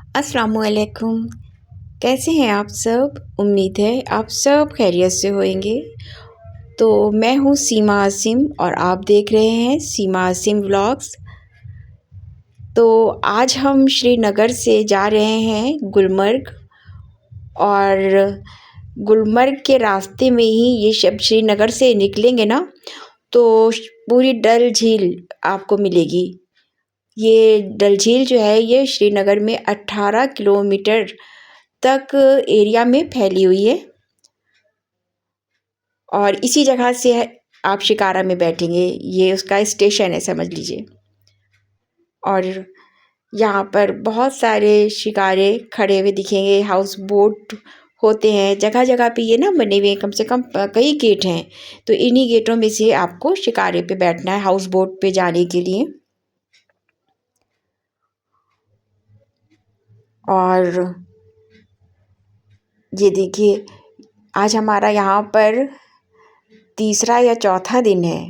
अस्सलामुअलैकुम। कैसे हैं आप सब? उम्मीद है आप सब खैरियत से होंगे। तो मैं हूँ सीमा आसिम और आप देख रहे हैं सीमा आसिम व्लॉग्स। तो आज हम श्रीनगर से जा रहे हैं गुलमर्ग, और गुलमर्ग के रास्ते में ही ये सब श्रीनगर से निकलेंगे ना, तो पूरी डल झील आपको मिलेगी। ये डल झील जो है ये श्रीनगर में 18 किलोमीटर तक एरिया में फैली हुई है, और इसी जगह से आप शिकारा में बैठेंगे। ये उसका स्टेशन है, समझ लीजिए। और यहाँ पर बहुत सारे शिकारे खड़े हुए दिखेंगे, हाउस बोट होते हैं जगह जगह पे, ये ना बने हुए हैं, कम से कम कई गेट हैं। तो इन्हीं गेटों में से आपको शिकारे पे बैठना है हाउस बोट पे जाने के लिए। और ये देखिए, आज हमारा यहाँ पर तीसरा या चौथा दिन है।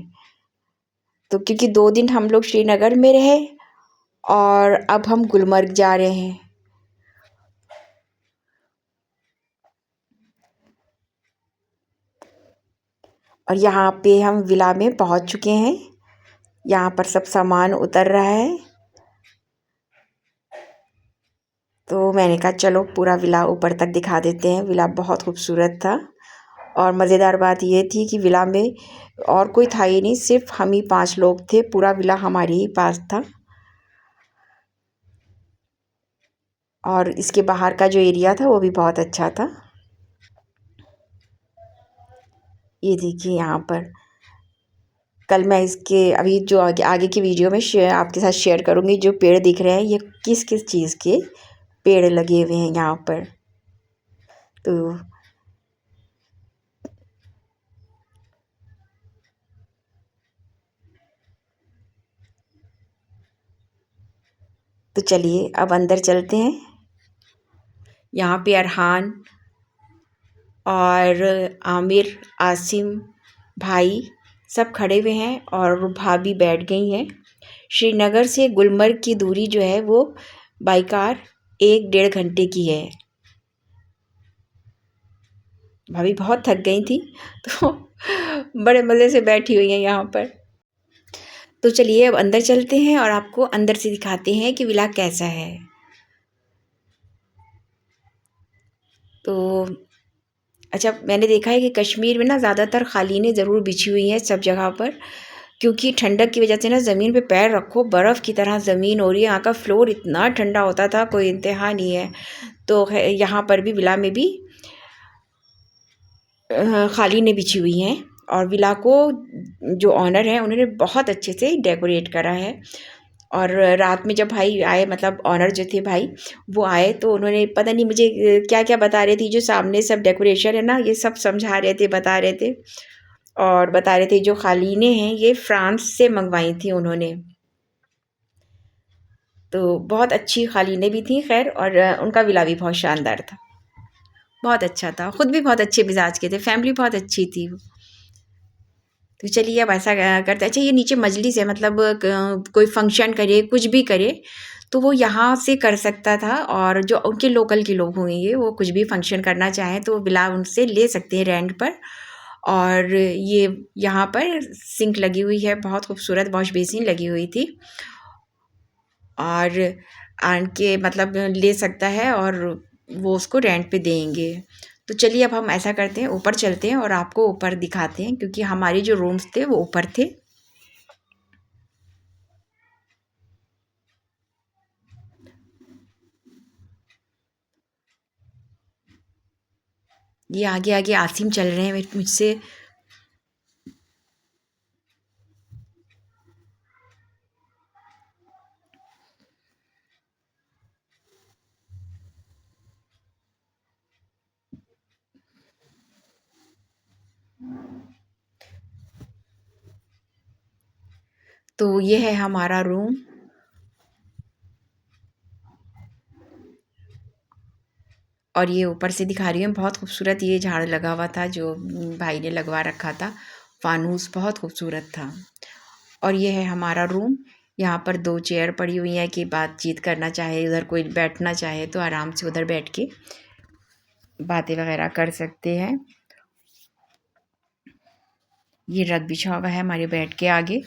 तो क्योंकि 2 दिन हम लोग श्रीनगर में रहे और अब हम गुलमर्ग जा रहे हैं। और यहाँ पे हम विला में पहुँच चुके हैं। यहाँ पर सब सामान उतर रहा है। तो मैंने कहा चलो पूरा विला ऊपर तक दिखा देते हैं। विला बहुत खूबसूरत था, और मज़ेदार बात ये थी कि विला में और कोई था ही नहीं, सिर्फ हम ही 5 लोग थे। पूरा विला हमारे ही पास था। और इसके बाहर का जो एरिया था वो भी बहुत अच्छा था। ये देखिए, यहाँ पर कल मैं इसके अभी जो आगे की वीडियो में आपके साथ शेयर करूँगी। जो पेड़ दिख रहे हैं ये किस किस चीज़ के पेड़ लगे हुए हैं यहाँ पर। तो चलिए अब अंदर चलते हैं। यहाँ पे अरहान और आमिर, आसिम भाई सब खड़े हुए हैं, और भाभी बैठ गई हैं। श्रीनगर से गुलमर्ग की दूरी जो है वो बाई कार 1-1.5 घंटे की है। भाभी बहुत थक गई थी, तो बड़े मज़े से बैठी हुई हैं यहाँ पर। तो चलिए अब अंदर चलते हैं और आपको अंदर से दिखाते हैं कि विला कैसा है। तो अच्छा, मैंने देखा है कि कश्मीर में ना ज़्यादातर क़ालीनें ज़रूर बिछी हुई हैं सब जगह पर, क्योंकि ठंडक की वजह से ना ज़मीन पे पैर रखो बर्फ़ की तरह ज़मीन हो रही है। यहाँ का फ्लोर इतना ठंडा होता था, कोई इंतहा नहीं है। तो यहाँ पर भी विला में भी क़ालीनें बिछी हुई हैं, और विला को जो ऑनर है उन्होंने बहुत अच्छे से डेकोरेट करा है। और रात में जब भाई आए, मतलब ऑनर जो थे भाई, वो आए तो उन्होंने पता नहीं मुझे क्या क्या बता रहे थे। जो सामने सब डेकोरेशन है ना, ये सब समझा रहे थे, बता रहे थे। और बता रहे थे जो क़ालीनें हैं ये फ्रांस से मंगवाई थी उन्होंने। तो बहुत अच्छी क़ालीनें भी थी खैर, और उनका विला भी बहुत शानदार था, बहुत अच्छा था। ख़ुद भी बहुत अच्छे मिजाज के थे, फैमिली बहुत अच्छी थी। तो चलिए अब ऐसा करते हैं। अच्छा, ये नीचे मजलिस है, मतलब कोई फंक्शन करे, कुछ भी करे तो वो यहाँ से कर सकता था। और जो उनके लोकल के लोग होंगे वो कुछ भी फंक्शन करना चाहें तो विला उनसे ले सकते हैं रेंट पर। और ये यहाँ पर सिंक लगी हुई है, बहुत खूबसूरत वॉश बेसिन लगी हुई थी, और आन के मतलब ले सकता है और वो उसको रेंट पे देंगे। तो चलिए अब हम ऐसा करते हैं, ऊपर चलते हैं और आपको ऊपर दिखाते हैं, क्योंकि हमारे जो रूम्स थे वो ऊपर थे। ये आगे आगे आसिम चल रहे हैं मुझसे। तो ये है हमारा रूम। और ये ऊपर से दिखा रही हूँ, बहुत खूबसूरत ये झाड़ लगा हुआ था जो भाई ने लगवा रखा था, फानूस बहुत खूबसूरत था। और ये है हमारा रूम। यहाँ पर 2 चेयर पड़ी हुई हैं कि बातचीत करना चाहे, उधर कोई बैठना चाहे तो आराम से उधर बैठ के बातें वगैरह कर सकते हैं। ये रग बिछा हुआ है हमारे बेड के आगे।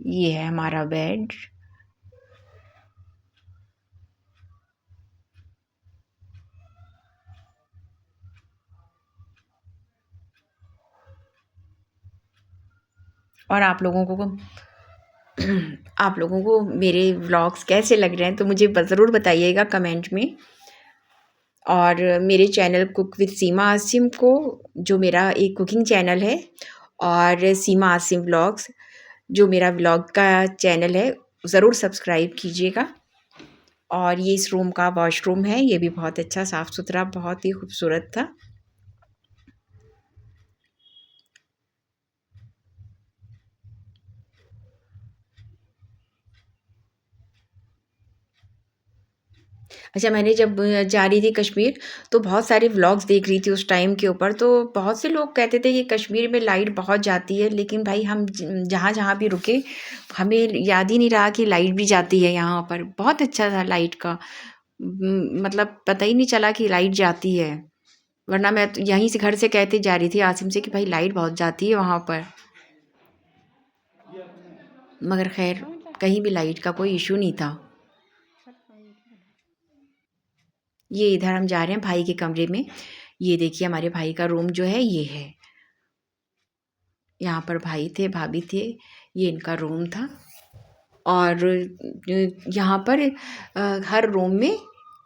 ये है हमारा बेड। और आप लोगों को आप लोगों को मेरे व्लॉग्स कैसे लग रहे हैं तो मुझे ज़रूर बताइएगा कमेंट में। और मेरे चैनल कुक विद सीमा आसिम को, जो मेरा एक कुकिंग चैनल है, और सीमा आसिम व्लॉग्स जो मेरा व्लॉग का चैनल है, ज़रूर सब्सक्राइब कीजिएगा। और ये इस रूम का वॉशरूम है, ये भी बहुत अच्छा साफ़ सुथरा, बहुत ही खूबसूरत था। अच्छा, मैंने जब जा रही थी कश्मीर तो बहुत सारे व्लॉग्स देख रही थी उस टाइम के ऊपर, तो बहुत से लोग कहते थे कि कश्मीर में लाइट बहुत जाती है, लेकिन भाई हम जहाँ जहाँ भी रुके हमें याद ही नहीं रहा कि लाइट भी जाती है यहाँ पर। बहुत अच्छा था लाइट का, मतलब पता ही नहीं चला कि लाइट जाती है, वरना मैं तो यहीं से घर से कहते जा रही थी आसिम से कि भाई लाइट बहुत जाती है वहाँ पर, मगर खैर कहीं भी लाइट का कोई इशू नहीं था। ये इधर हम जा रहे हैं भाई के कमरे में। ये देखिए हमारे भाई का रूम जो है ये है। यहाँ पर भाई थे, भाभी थे, ये इनका रूम था। और यहाँ पर हर रूम में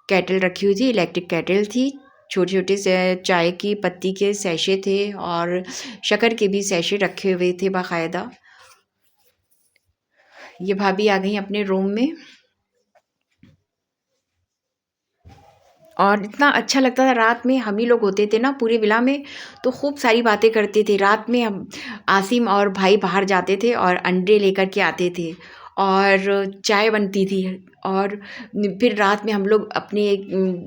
केटल रखी हुई थी, इलेक्ट्रिक केटल थी। छोटे छोटे से चाय की पत्ती के सैशे थे और शक्कर के भी सैशे रखे हुए थे बाकायदा। ये भाभी आ गई अपने रूम में। और इतना अच्छा लगता था, रात में हम ही लोग होते थे ना पूरे विला में, तो खूब सारी बातें करते थे। रात में हम आसिम और भाई बाहर जाते थे और अंडे लेकर के आते थे और चाय बनती थी। और फिर रात में हम लोग अपने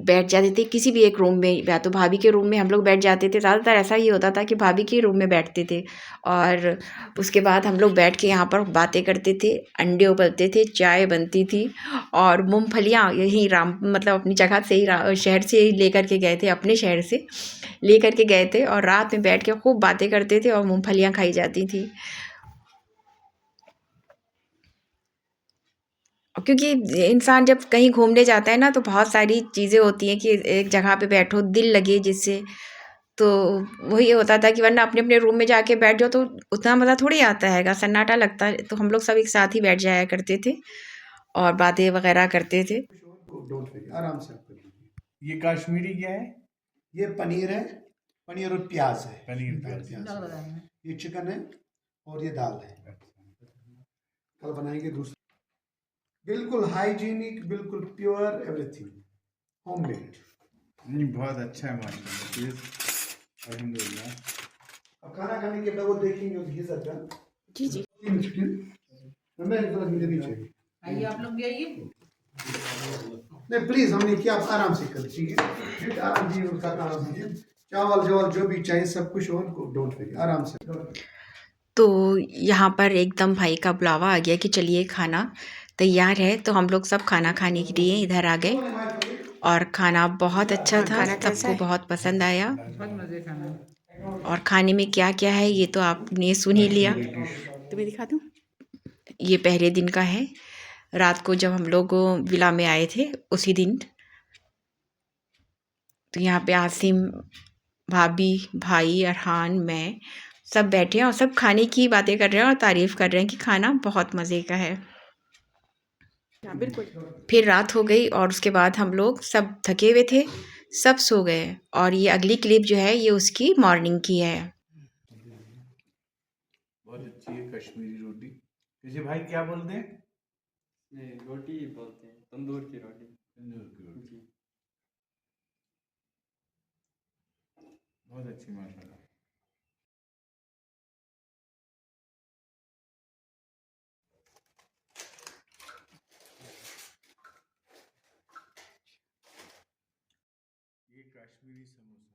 बैठ जाते थे किसी भी एक रूम में, या तो भाभी के रूम में हम लोग बैठ जाते थे। ज़्यादातर ऐसा ही होता था कि भाभी के रूम में बैठते थे, और उसके बाद हम लोग बैठ के यहाँ पर बातें करते थे, अंडे उबलते थे, चाय बनती थी। और मूँगफलियाँ यहीं राम मतलब अपनी जगह से ही शहर से ही लेकर के गए थे, अपने शहर से लेकर के गए थे, और रात में बैठ के खूब बातें करते थे और मूँगफलियाँ खाई जाती थी। क्योंकि इंसान जब कहीं घूमने जाता है ना तो बहुत सारी चीज़ें होती हैं कि एक जगह पे बैठो दिल लगे जिससे, तो वही होता था कि वरना अपने अपने रूम में जाके बैठ जाओ तो उतना मज़ा थोड़ी आता है, सन्नाटा लगता है। तो हम लोग सब एक साथ ही बैठ जाया करते थे और बातें वगैरह करते थे। डोंट वरी, आराम से आप कर लीजिए। ये कश्मीरी क्या है? ये पनीर है, पनीर और प्याज है। पनीर प्याज है। ये चिकन है और ये दाल है। कल बनाएंगे दूसरा, बिल्कुल हाइजीनिक, बिल्कुल प्योर, एवरीथिंग होममेड। नहीं, बहुत अच्छा है माशाल्लाह, अल्हम्दुलिल्लाह। अब खाना खाने के बाद वो देखेंगे उस गीजर का। जी जी। मैं थोड़ा मुझे नीचे आइए, आप लोग भी आइए। नहीं प्लीज, हमने किया, आप आराम से कर, ठीक है, आराम से उसका आराम से चावल चावल जो भी चाहिए सब कुछ हो, डोंट वरी, आराम से। तो यहाँ पर एकदम भाई का बुलावा आ गया कि चलिए खाना तैयार है, तो हम लोग सब खाना खाने के लिए इधर आ गए। और खाना बहुत अच्छा था, सबको बहुत पसंद आया। और खाने में क्या क्या है ये तो आपने सुन ही लिया। तो मैं दिखा दूँ, ये पहले दिन का है, रात को जब हम लोग विला में आए थे उसी दिन। तो यहाँ पे आसिम, भाभी, भाई, अरहान, मैं सब बैठे हैं और सब खाने की बातें कर रहे हैं और तारीफ़ कर रहे हैं कि खाना बहुत मज़े का है। बिल्कुल। फिर रात हो गई और उसके बाद हम लोग सब थके हुए थे, सब सो गए। और ये अगली क्लिप जो है ये उसकी मॉर्निंग की है। बहुत अच्छी है कश्मीरी रोटी। इसे भाई क्या बोलते हैं? रोटी बोलते हैं, तंदूर की रोटी। तंदूर की रोटी। जी। बहुत अच्छी माशाल्लाह। ये कश्मीरी समोसा।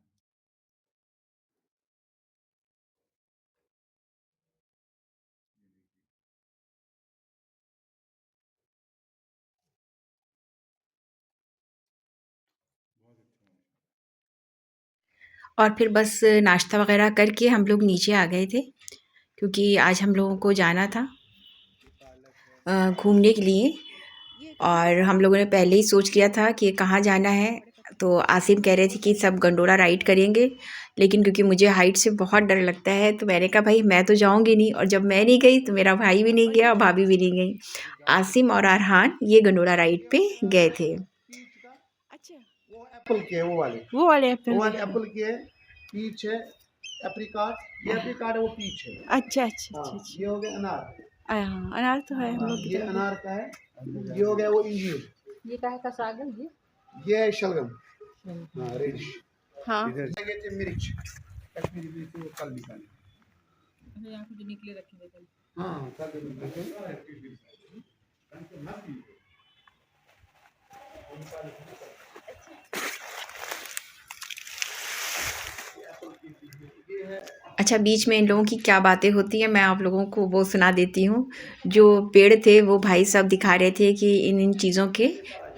और फिर बस नाश्ता वगैरह करके हम लोग नीचे आ गए थे, क्योंकि आज हम लोगों को जाना था घूमने के लिए। और हम लोगों ने पहले ही सोच लिया था कि कहाँ जाना है। तो आसिम कह रहे थे कि सब गंडोला राइड करेंगे, लेकिन क्योंकि मुझे हाइट से बहुत डर लगता है तो मैंने कहा भाई मैं तो जाऊंगी नहीं, और जब मैं नहीं गई तो मेरा भाई भी नहीं गया और भाभी भी नहीं गई। आसिम और अरहान ये गंडोला राइड पे गए थे। एप्पल के वो वाले एप्पल के पीच है, एप्रिकॉट, ये एप्रिकॉट है, वो पीच है। अच्छा अच्छा हाँ, अच्छा। ये हो गया अनार। हाँ, अनार तो है हम लोग की ये तरफ। अनार का है। ये हो गया वो इंजीर। ये काहे का साग है ये है शलगम। हाँ, रेडिश। हाँ, इधर लगे थे मिर्च, कश्मीरी मिर्च, वो कल निकाले। यहाँ कुछ निकले रखे थे कल। हाँ, कल निकाले। अच्छा, बीच में इन लोगों की क्या बातें होती हैं मैं आप लोगों को वो सुना देती हूँ। जो पेड़ थे वो भाई साहब दिखा रहे थे कि इन इन चीज़ों के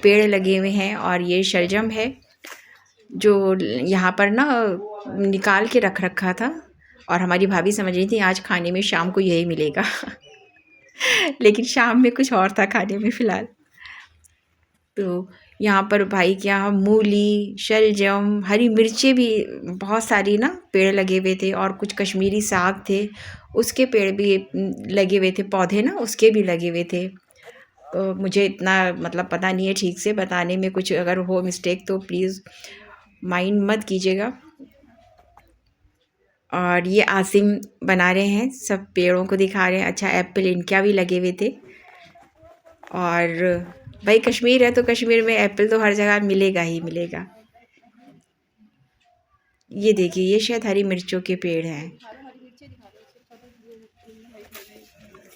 पेड़ लगे हुए हैं, और ये शलजम है जो यहाँ पर ना निकाल के रख रखा था, और हमारी भाभी समझ रही थी आज खाने में शाम को यही मिलेगा लेकिन शाम में कुछ और था खाने में फ़िलहाल। तो यहाँ पर भाई के यहाँ मूली, शलजम, हरी मिर्चें भी बहुत सारी ना पेड़ लगे हुए थे, और कुछ कश्मीरी साग थे उसके पेड़ भी लगे हुए थे, पौधे ना उसके भी लगे हुए थे। तो मुझे इतना मतलब पता नहीं है ठीक से बताने में, कुछ अगर हो मिस्टेक तो प्लीज़ माइंड मत कीजिएगा। और ये आसिम बना रहे हैं, सब पेड़ों को दिखा रहे हैं। अच्छा, एप्पल इनका भी लगे हुए थे। और भाई कश्मीर है तो कश्मीर में एप्पल तो हर जगह मिलेगा ही मिलेगा। ये देखिए, ये शायद हरी मिर्चों के पेड़ हैं।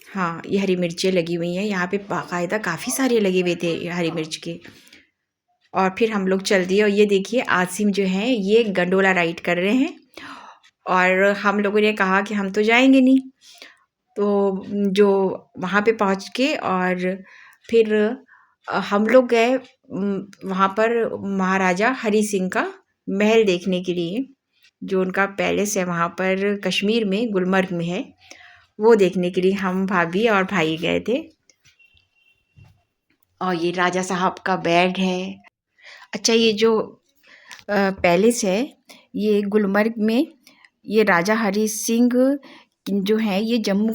हाँ, ये हरी मिर्चें लगी हुई हैं यहाँ पे बाकायदा, काफ़ी सारे लगे हुए थे हरी मिर्च के। और फिर हम लोग चल दिए, और ये देखिए आसिम जो हैं ये गंडोला राइड कर रहे हैं, और हम लोगों ने कहा कि हम तो जाएंगे नहीं। तो जो वहाँ पे पहुँच के और फिर हम लोग गए वहाँ पर महाराजा हरी सिंह का महल देखने के लिए, जो उनका पैलेस है वहाँ पर कश्मीर में गुलमर्ग में है, वो देखने के लिए हम भाभी और भाई गए थे। और ये राजा साहब का बेड है। अच्छा, ये जो पैलेस है ये गुलमर्ग में, ये राजा हरी सिंह जो हैं ये जम्मू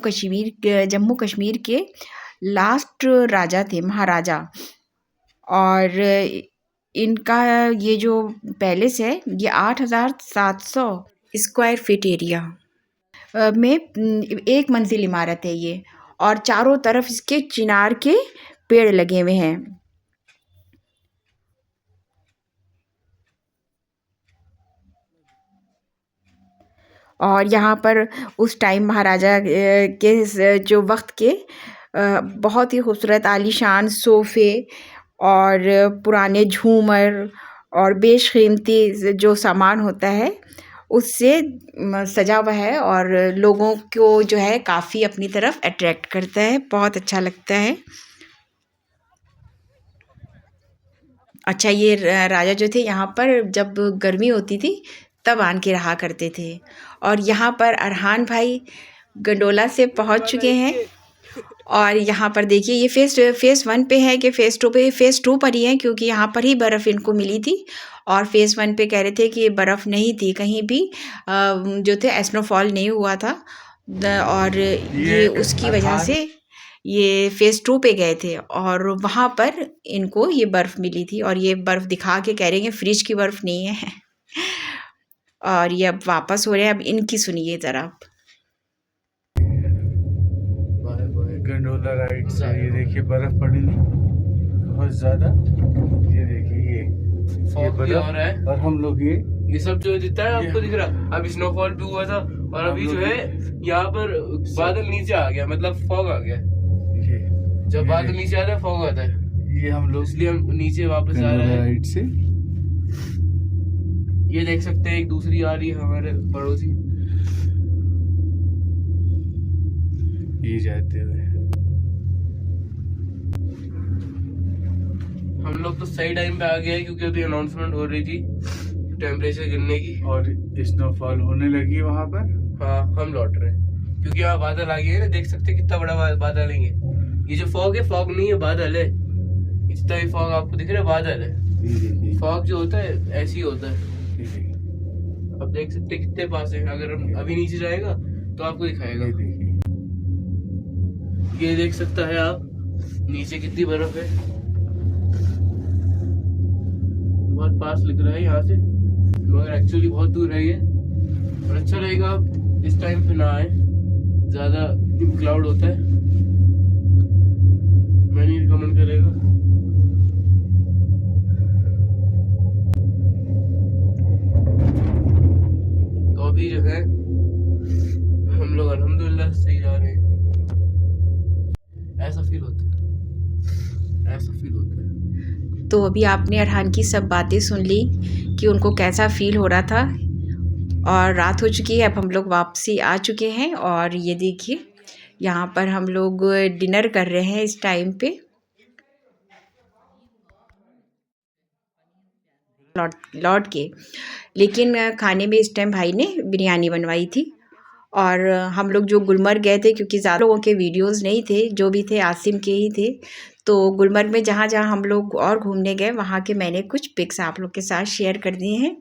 कश्मीर के लास्ट राजा थे, महाराजा। और इनका ये जो पैलेस है ये 8,700 स्क्वायर फीट एरिया में एक मंजिल इमारत है ये, और चारों तरफ इसके चिनार के पेड़ लगे हुए हैं। और यहाँ पर उस टाइम महाराजा के जो वक्त के बहुत ही खूबसूरत आलीशान सोफ़े और पुराने झूमर और बेशकीमती जो सामान होता है उससे सजा हुआ है, और लोगों को जो है काफ़ी अपनी तरफ अट्रैक्ट करता है, बहुत अच्छा लगता है। अच्छा, ये राजा जो थे यहाँ पर जब गर्मी होती थी तब आन के रहा करते थे। और यहाँ पर अरहान भाई गंडोला से पहुँच चुके हैं, और यहाँ पर देखिए ये फ़ेज़ 1 पे है कि फ़ेज़ 2 पर ही है, क्योंकि यहाँ पर ही बर्फ़ इनको मिली थी। और फ़ेज़ 1 पे कह रहे थे कि ये बर्फ़ नहीं थी, कहीं भी जो थे स्नोफॉल नहीं हुआ था, और ये उसकी वजह से ये फ़ेज़ 2 पे गए थे, और वहाँ पर इनको ये बर्फ़ मिली थी। और ये बर्फ़ दिखा के कह रहे हैं फ्रिज की बर्फ़ नहीं है और ये अब वापस हो रहे हैं। अब इनकी सुनिए ज़रा आप। गंडोला राइड से ये देखिए बर्फ पड़ी बहुत ज्यादा, ये देखिए ये बर्फ, और हम लोग ये सब जो दिखता है आपको दिख रहा, अभी स्नोफॉल भी हुआ था, और अभी जो है यहाँ पर बादल नीचे आ गया, मतलब फॉग आ गया। जब बादल नीचे आता है फॉग आता है, ये हम लोग इसलिए हम नीचे वापस आ रहे हैं राइड से। ये देख सकते हैं एक दूसरी आ रही है हमारे पड़ोसी, ये जाते हुए। हम लोग तो सही टाइम पे आ गए क्योंकि अभी अनाउंसमेंट हो रही थी टेम्परेचर गिरने की और स्नोफॉल होने लगी वहाँ पर। हाँ हम लौट रहे हैं क्योंकि यहाँ बादल आ गए हैं ना, देख सकते हैं कितना बड़ा बादल है ये जो फॉग है, फॉग नहीं है बादल है। इतना भी फॉग आपको दिख रहा है, बादल है। फॉग जो होता है ऐसे ही होता है। अब देख सकते हैं कितने पास है। अगर हम अभी नीचे जाएगा तो आपको दिखाएगा। ये देख सकता है आप नीचे कितनी बर्फ है, बहुत पास लग रहा है यहाँ से, मगर एक्चुअली बहुत दूर है ये। और अच्छा रहेगा आप इस टाइम पे ना आए, ज्यादा क्लाउड होता है, मैं नहीं रिकमेंड करेगा। तो अभी जो है हम लोग अल्हम्दुलिल्लाह सही जा रहे हैं। ऐसा फील होता है, ऐसा फील होता है। तो अभी आपने अरहान की सब बातें सुन ली कि उनको कैसा फ़ील हो रहा था। और रात हो चुकी है, अब हम लोग वापसी आ चुके हैं। और ये देखिए यहाँ पर हम लोग डिनर कर रहे हैं इस टाइम पे, लौट के। लेकिन खाने में इस टाइम भाई ने बिरयानी बनवाई थी। और हम लोग जो गुलमर्ग गए थे, क्योंकि ज़्यादा लोगों के वीडियोस नहीं थे, जो भी थे आसिम के ही थे, तो गुलमर्ग में जहाँ जहाँ हम लोग और घूमने गए वहाँ के मैंने कुछ पिक्स आप लोग के साथ शेयर कर दिए हैं।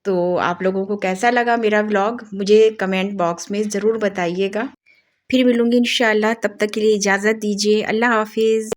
तो आप लोगों को कैसा लगा मेरा व्लॉग मुझे कमेंट बॉक्स में ज़रूर बताइएगा। फिर मिलूँगी इंशाल्लाह, तब तक के लिए इजाज़त दीजिए। अल्लाह हाफिज़।